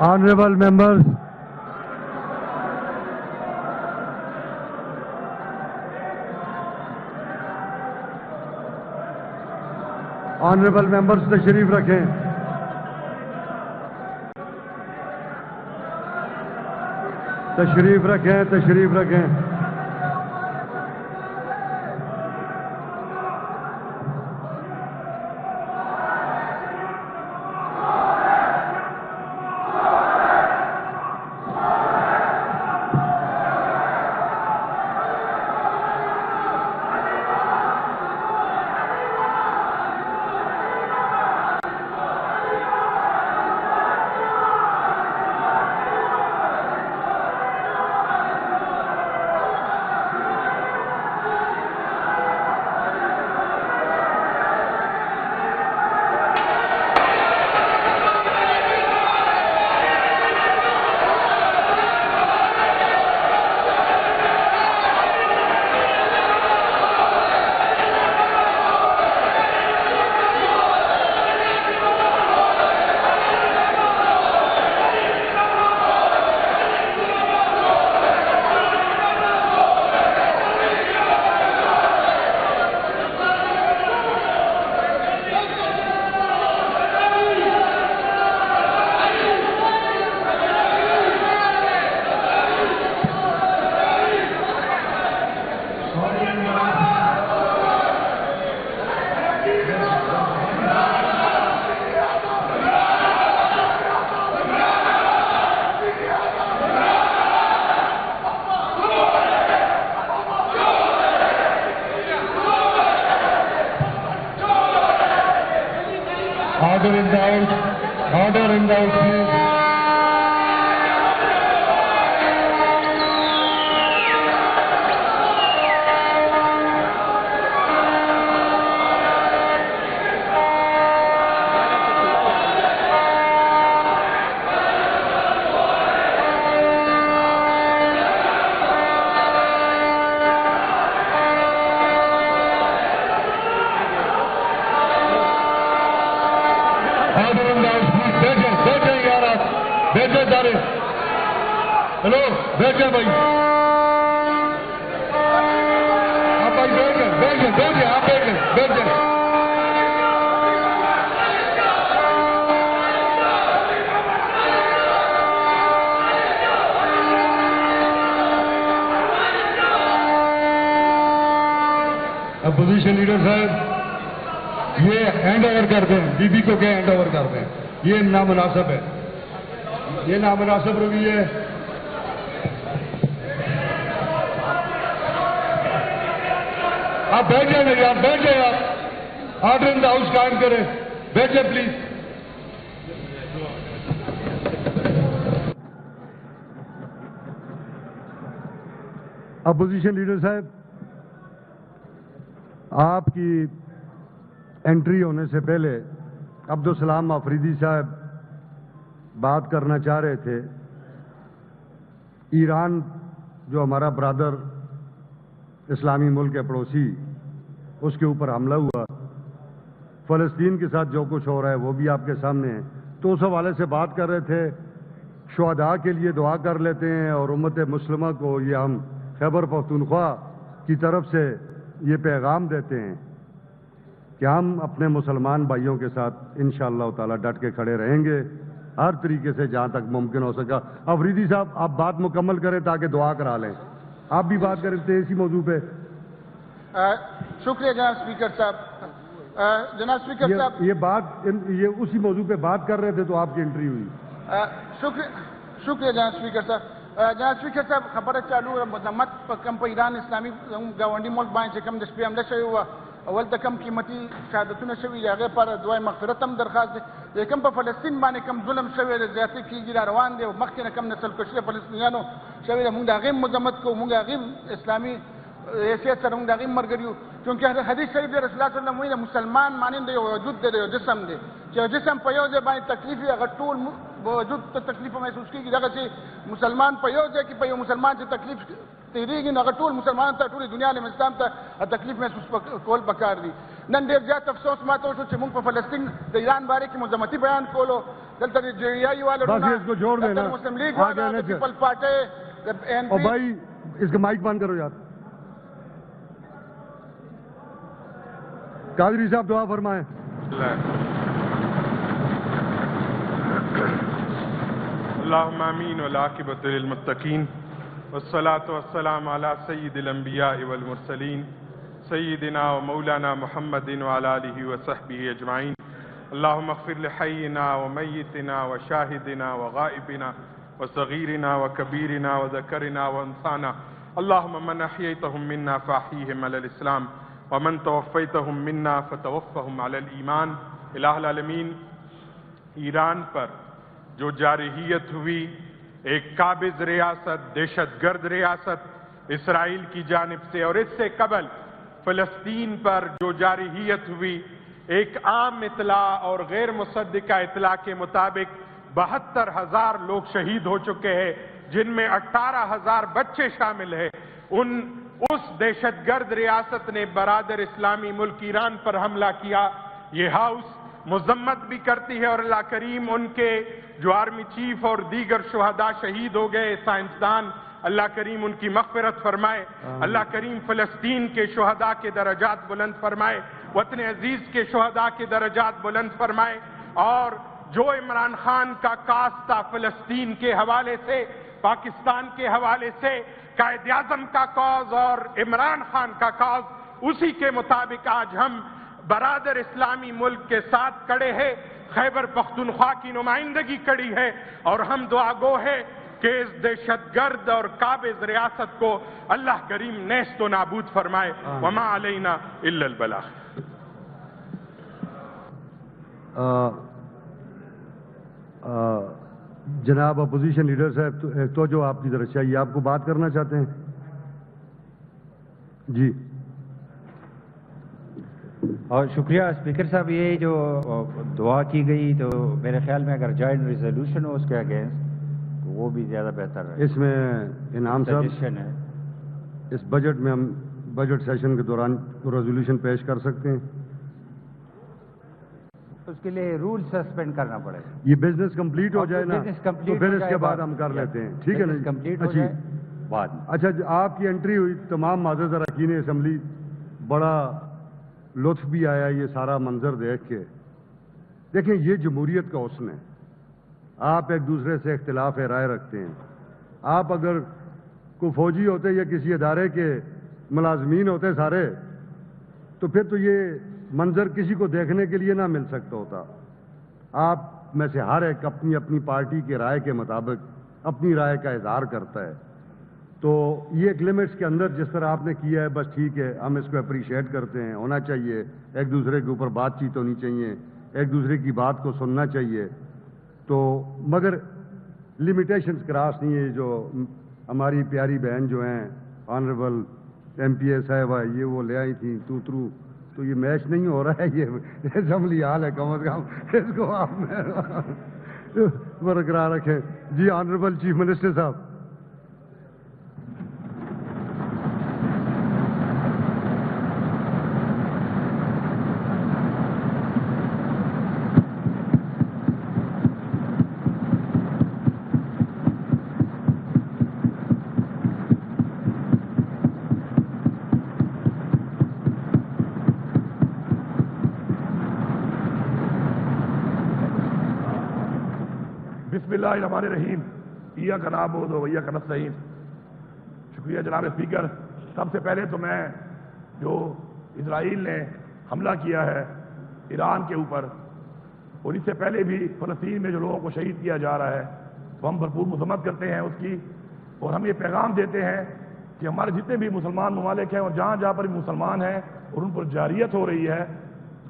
Honorable members, تشریف رکھیں. تشریف رکھیں. Order in the house, please. بیٹھے سارے. ہلو بیٹھے بھائی. آپ بھائی بیٹھ گئے آپ بیٹھ گئے. اپوزیشن لیڈر صاحب یہ ہینڈ اوور کر دیں. بی بی کو کیا ہینڈ اوور کر دیں. یہ نامناسب ہے. یہ نامناسب رویہ ہے. آپ بیٹھ جائیں یار, بیٹھ جائیں آپ. آرڈر ان دا ہاؤس قائم کریں. بیٹھ جائیں پلیز. اپوزیشن لیڈر صاحب, آپ کی انٹری ہونے سے پہلے عبدالسلام آفریدی صاحب بات کرنا چاہ رہے تھے. ایران جو ہمارا برادر اسلامی ملک ہے, پڑوسی, اس کے اوپر حملہ ہوا. فلسطین کے ساتھ جو کچھ ہو رہا ہے وہ بھی آپ کے سامنے ہے. تو اس حوالے سے بات کر رہے تھے. شہداء کے لیے دعا کر لیتے ہیں اور امت مسلمہ کو یہ ہم خیبر پختونخوا کی طرف سے یہ پیغام دیتے ہیں کہ ہم اپنے مسلمان بھائیوں کے ساتھ انشاءاللہ تعالی ڈٹ کے کھڑے رہیں گے ہر طریقے سے جہاں تک ممکن ہو سکا. آفریدی صاحب آپ بات مکمل کریں تاکہ دعا کرا لیں. آپ بھی بات کریں تھے اسی موضوع پہ. شکریہ جناب اسپیکر صاحب. جناب اسپیکر صاحب یہ اسی موضوع پہ بات کر رہے تھے تو آپ کی انٹری ہوئی. شکریہ جناب اسپیکر صاحب. جناب اسپیکر صاحب خبر چالو مذمت کم په ایران اسلامي گاونډي ملک باندې کم د شپې حمله شوې وه. اول د کم قیمتي شهادتونه شوي دي هغې لپاره دعای مغفرت هم درخواست دی. لیکن په فلسطین باندې کم ظلم شوی دی, زیاتې کېږي, را روان دی. مخکې نه کم نسل کشي د فلسطینیانو شوی دی. موږ د هغې مذمت کوو. موږ هغې اسلامي حیثیت سره موږ د هغې ملګري یو. چونکې حدیث شریف دی رسول الله صلی الله علیه وسلم وایي د مسلمان مانند یو وجود دی, یو جسم دی چې یو جسم په یو ځای باندې تکلیف وي هغه ټول وجود ته تکلیف محسوس کېږي. دغسې مسلمان په یو ځای کې په یو مسلمان چې تکلیف تیریږي نو هغه ټول مسلمانانو ته ټولې دنیا عالم اسلام ته تکلیف محسوس کول پکار دي. نن ډېر زیات افسوس ماته وشو چې موږ په فلسطین د ایران باره کې مذمتي بیان کولو دلته د جوړیایي والو بس اس کو چھوڑ دینا مسلم لیگ آگے والا آنے د سے پیپل پارٹی د این اور پی بھائی اس کا مائک بند کرو یار قادری صاحب دعا فرمائیں اللهم آمین والعاقبۃ للمتقین والصلاة والسلام على سید الانبیاء والمرسلین سیدنا و مولانا محمد وعلى آلہ وصحبہ اجمعین اللهم اغفر لحینا ومیتنا وشاہدنا وغائبنا وصغیرنا وکبیرنا وذکرنا وانثانا اللهم من احییتهم منا فاحیہم علی الاسلام ومن توفیتهم منا فتوفهم علی الایمان الہ العالمین ایران پر جو جارحیت ہوئی ایک قابض ریاست دہشت گرد ریاست اسرائیل کی جانب سے اور اس سے قبل فلسطین پر جو جارحیت ہوئی ایک عام اطلاع اور غیر مصدقہ اطلاع کے مطابق 72,000 لوگ شہید ہو چکے ہیں جن میں 18,000 بچے شامل ہیں اس دہشت گرد ریاست نے برادر اسلامی ملک ایران پر حملہ کیا یہ ہاؤس مذمت بھی کرتی ہے اور اللہ کریم ان کے جو آرمی چیف اور دیگر شہداء شہید ہو گئے سائنسدان اللہ کریم ان کی مغفرت فرمائے اللہ کریم فلسطین کے شہداء کے درجات بلند فرمائے وطن عزیز کے شہداء کے درجات بلند فرمائے اور جو عمران خان کا کاز تھا فلسطین کے حوالے سے پاکستان کے حوالے سے قائد اعظم کا کاز اور عمران خان کا کاز اسی کے مطابق آج ہم برادر اسلامی ملک کے ساتھ کڑے ہیں خیبر پختونخوا کی نمائندگی کڑی ہے اور ہم دعا گو ہے کہ اس دہشت گرد اور قابض ریاست کو اللہ کریم نیست و نابود فرمائے وما علینا الا البلاغ جناب اپوزیشن لیڈر صاحب تو جو آپ کی طرف چاہیے آپ کو بات کرنا چاہتے ہیں جی اور شکریہ اسپیکر صاحب یہ جو دعا کی گئی تو میرے خیال میں اگر جوائنٹ ریزولوشن ہو اس کے اگینسٹ تو وہ بھی زیادہ بہتر ہے اس میں انعام صاحب ہے اس بجٹ میں ہم بجٹ سیشن کے دوران ریزولوشن پیش کر سکتے ہیں اس کے لیے رول سسپینڈ کرنا پڑے گا یہ بزنس کمپلیٹ ہو جائے نا تو پھر اس کے بعد ہم کر لیتے ہیں ٹھیک ہے نا کمپلیٹ ہو جائے بعد اچھا آپ کی انٹری ہوئی تمام معزز اراکین اسمبلی بڑا لطف بھی آیا یہ سارا منظر دیکھ کے دیکھیں یہ جمہوریت کا حسن ہے آپ ایک دوسرے سے اختلاف رائے رکھتے ہیں آپ اگر کوئی فوجی ہوتے یا کسی ادارے کے ملازمین ہوتے سارے تو پھر تو یہ منظر کسی کو دیکھنے کے لیے نہ مل سکتا ہوتا آپ میں سے ہر ایک اپنی اپنی پارٹی کے رائے کے مطابق اپنی رائے کا اظہار کرتا ہے تو یہ ایک لمٹس کے اندر جس طرح آپ نے کیا ہے بس ٹھیک ہے ہم اس کو اپریشیٹ کرتے ہیں ہونا چاہیے ایک دوسرے کے اوپر بات چیت ہونی چاہیے ایک دوسرے کی بات کو سننا چاہیے تو مگر لمیٹیشنز کراس نہیں ہے جو ہماری پیاری بہن جو ہیں آنریبل ایم پی اے صاحبہ یہ وہ لے آئی تھیں تو یہ میچ نہیں ہو رہا ہے یہ اسمبلی حال ہے کم از کم اس کو آپ برقرار رکھیں جی آنریبل چیف منسٹر صاحب بسم اللہ الرحمن الرحیم ایاک نعبد و ایاک نستعین شکریہ جناب اسپیکر سب سے پہلے تو میں جو اسرائیل نے حملہ کیا ہے ایران کے اوپر اور اس سے پہلے بھی فلسطین میں جو لوگوں کو شہید کیا جا رہا ہے تو ہم بھرپور مذمت کرتے ہیں اس کی اور ہم یہ پیغام دیتے ہیں کہ ہمارے جتنے بھی مسلمان ممالک ہیں اور جہاں جہاں پر مسلمان ہیں اور ان پر جارحیت ہو رہی ہے